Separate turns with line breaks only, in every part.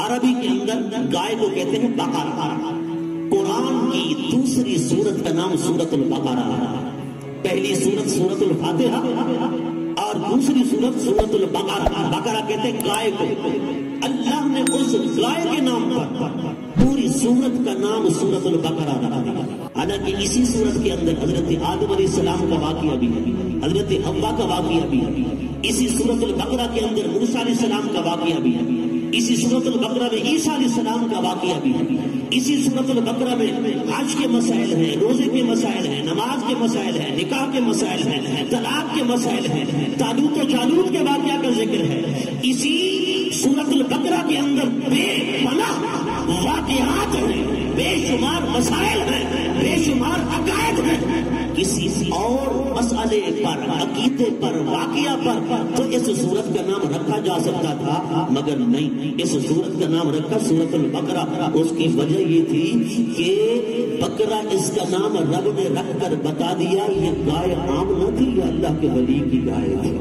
عربی کے اندر گائے کو کہتے ہیں بقرہ. قرآن کی دوسری سورت کا نام سورت البقرہ. پہلی سورت سورت الفاتحہ اور دوسری سورت سورت البقرہ. بقرہ کہتے ہیں گائے کو. اللہ نے اس گائے کے نام پر پوری سورت کا نام سورت البقرہ رکھا دیا. حالانکہ اسی سورت کے اندر حضرت آدم علیہ السلام کا واقعہ بھی ہے, حضرت حوا کا واقعہ بھی ہے. اسی سورت البقرہ کے اندر موسیٰ علیہ السلام کا واقعہ بھی ہے. اسی سورت البقرہ میں عیسیٰ علیہ السلام کا واقعہ بھی ہے. اسی سورت البقرہ میں حج کے مسائل ہیں, روزے کے مسائل ہیں, نماز کے مسائل ہیں, نکاح کے مسائل ہیں, طلاق کے مسائل ہیں, طالوت و جالوت کے واقعہ کا ذکر ہے. اسی سورت البقرہ کے اندر بے پناہ واقعات ہیں, بے شمار مسائل ہیں, بے شمار عقائد ہیں. کسی اور مسئلے پر, عقیدے پر, واقعہ پر تو اس سورت کا نام رکھا جا سکتا تھا, مگر نہیں, اس سورت کا نام رکھا سورت البقرہ. اس کی وجہ یہ تھی کہ بقرہ اس کا نام رب نے رکھ کر بتا دیا یہ گائے عام نہ تھی, یہ اللہ کے ولی کی گائے تھی.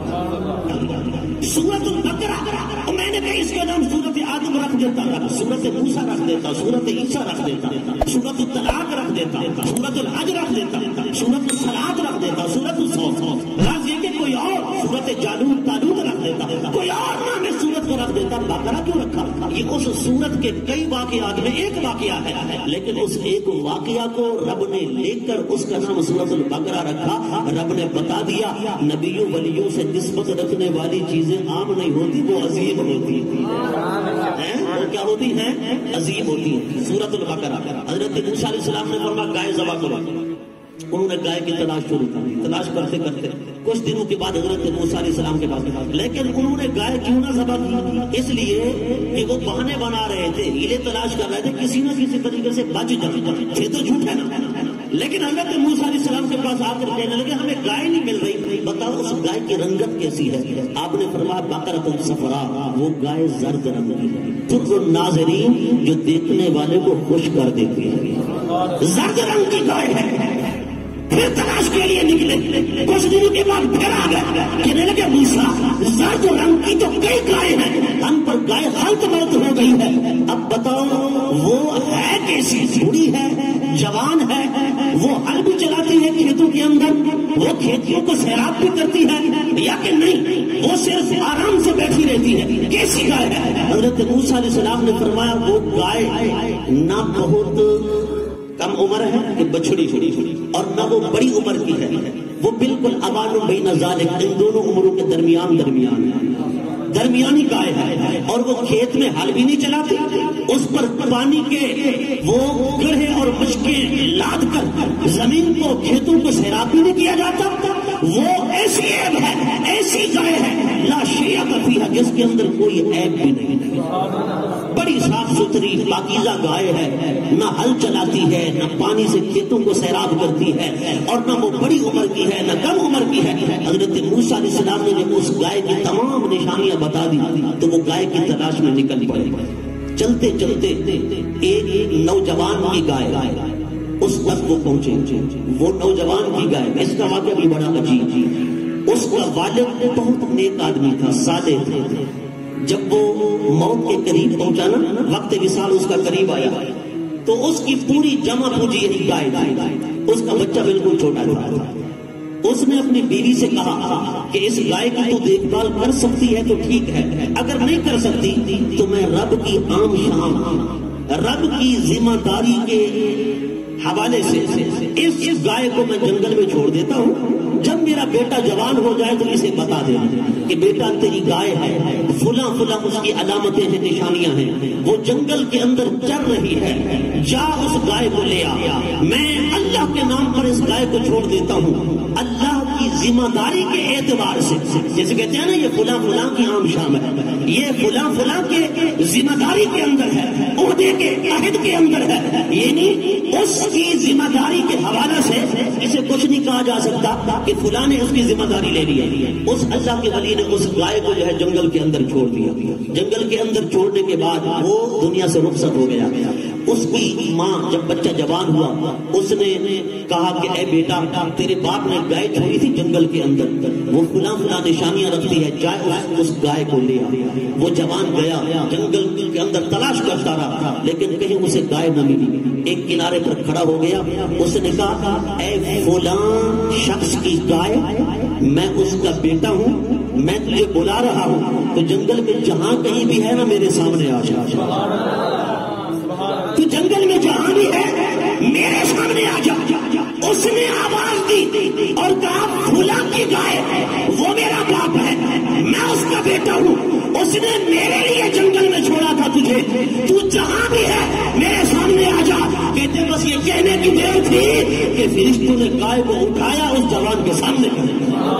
سورت البقرہ میں نے کہا اس کا نام سورت آدم رکھ دیتا, سورت موسیٰ رکھ دیتا, سورت عیسیٰ رکھ دیتا, سورت الطلاق رکھ دیتا, سورت الحج رکھ دیتا, سورت الصلاۃ رکھ دیتا, سورت الصوف راز یہ کہ کوئی اور سورت جالوت طالوت رکھ دیتا, کوئی اور نام اس سورت کو رکھ دیتا. بقرہ کیوں رکھا؟ یہ اس سورت کے کئی واقعات میں ایک واقعہ ہے, لیکن اس ایک واقعہ کو رب نے لے کر اس کا نام سورت البقرہ رکھا. رب نے بتا دیا نبیوں ولیوں سے نسبت رکھنے والی چیزیں عام نہیں ہوتی, وہ عظیم ہوتی ہیں. وہ کیا ہوتی ہیں؟ عظیم ہوتی ہیں. سورت البقرہ. حضرت موسیٰ علیہ السلام نے فرمایا گائے ذبح کرو. انہوں نے گائے کی تلاش شروع کی, تلاش کرتے کرتے کچھ دنوں کے بعد حضرت موسیٰ علیہ السلام کے پاس, لیکن انہوں نے گائے کیوں نہ ذبح کی؟ اس لیے کہ وہ بہانے بنا رہے تھے, ہیلے تلاش کر رہے تھے, کسی نہ کسی طریقے سے بچ جائے. یہ تو جھوٹ ہے نا. لیکن حضرت موسیٰ علیہ السلام کے پاس آ کر کہنے لگے ہمیں گائے نہیں مل رہی, بتاؤ اس گائے کی رنگت کیسی ہے؟ آپ نے فرمایا بقرۃ صفراء, وہ گائے زرد رنگ کی ہے, تر الناظرین, جو دیکھنے والے کو خوش کر دیتی ہے. زرد رنگ کی گائے ہے. پھر تلاش کے لیے نکلے, کچھ دنوں کے بعد پھر آ گئے, کہنے لگے موسیٰ زرد رنگ کی تو کئی گائے ہیں, ہم پر گائے خلط موت ہو گئی ہے, اب بتاؤ وہ ہے کیسی؟ بوڑھی ہے, جوان ہے, وہ ہل بھی چلاتی ہے کھیتوں کے اندر, وہ کھیتوں کو سیراب بھی کرتی ہے یا کہ نہیں, وہ صرف آرام سے بیٹھی رہتی ہے, کیسی گائے ہے؟ حضرت موسیٰ علیہ السلام نے فرمایا وہ گائے نہ بہت کم عمر ہے کہ بچڑی اور نہ وہ بڑی عمر کی ہے, وہ بالکل اوان بین ذالک, ان دونوں عمروں کے درمیانی گائے ہے. اور وہ کھیت میں ہل بھی نہیں چلاتی, اس پر پانی کے وہ گڑھے اور مشکیں لاد کر زمین کو, کھیتوں کو سیراب بھی نہیں کیا جاتا. وہ ایسی عیب ہے, ایسی گائے ہے لا شیء فیہا, جس کے اندر کوئی عیب بھی نہیں ہے, بڑی صاف ستھری پاکیزہ گائے ہے, نہ ہل چلاتی ہے, نہ پانی سے کھیتوں کو سیراب کرتی ہے, اور نہ وہ بڑی عمر کی ہے نہ کم عمر کی ہے. حضرت موسیٰ علیہ السلام نے جب اس گائے کی تمام نشانیاں بتا دی تو وہ گائے کی تلاش میں نکل پڑے. چلتے چلتے ایک نوجوان کی گائے اس وقت وہ پہنچے. وہ نوجوان کی گائے, اس کا واقعہ بھی بڑا عجیب. اس کا والد بہت نیک آدمی تھا, صالح تھے. جب وہ موت کے قریب پہنچا نا, وقت وصال اس کا قریب آیا, تو اس کی پوری جمع پوجی یہی گائے تھی. اس کا بچہ بالکل چھوٹا تھا. اس نے اپنی بیوی سے کہا کہ اس گائے کی تو دیکھ بھال کر سکتی ہے تو ٹھیک ہے, اگر نہیں کر سکتی تو میں رب کی عام شان, رب کی ذمہ داری کے حوالے سے اس گائے کو میں جنگل میں چھوڑ دیتا ہوں. جب میرا بیٹا جوان ہو جائے تو اسے بتا دینا کہ بیٹا تیری گائے ہے, فلاں فلاں اس کی علامتیں ہیں, نشانیاں ہیں, وہ جنگل کے اندر چل رہی ہے, جا اس گائے کو لے آ, میں اللہ کے نام پر اس گائے کو چھوڑ دیتا ہوں. اللہ کی ذمہ داری کے اعتبار سے, جیسے کہتے ہیں نا یہ فلاں فلاں کی عام شام ہے, یہ فلاں فلاں کے ذمہ داری کے اندر ہے, عہدے کے عہد کے اندر ہے, یعنی اس کی ذمہ داری کے حوالے سے اسے کچھ نہیں کہا جا سکتا کہ فلاں نے اس کی ذمہ داری لے لی ہے. اس اللہ کے ولی نے اس گائے کو جو ہے جنگل کے اندر چھوڑ دیا. جنگل کے اندر چھوڑنے کے بعد وہ دنیا سے رخصت ہو گیا. اس کی ماں جب بچہ جوان ہوا, اس نے کہا کہ اے بیٹا, تیرے باپ نے گائے چھوڑی تھی جنگل کے اندر, وہ فلاں فلاں نشانیاں رکھتی ہے, جائے اس گائے کو لے. وہ جوان گیا جنگل کے اندر تلاش بھٹکتا رہا لیکن کہیں اسے گائے نہ ملی. ایک کنارے پر کھڑا ہو گیا, اس نے کہا اے فلاں شخص کی گائے, میں اس کا بیٹا ہوں, میں تجھے بلا رہا ہوں, تو جنگل میں جہاں کہیں بھی ہے نا میرے سامنے آ جا. تو جنگل میں جہاں بھی ہے میرے سامنے آ جا. اس نے آواز دی اور کہا فلاں کی گائے وہ میرا باپ ہے, میں اس کا بیٹا ہوں, اس نے میرے لیے جنگل میں چھوڑا تھا تجھے, تو جہاں بھی ہے میرے سامنے آ جا. کہتے بس یہ کہنے کی دیر تھی کہ فرشتوں نے گائے کو اٹھایا, اس جوان کے سامنے کر دیا.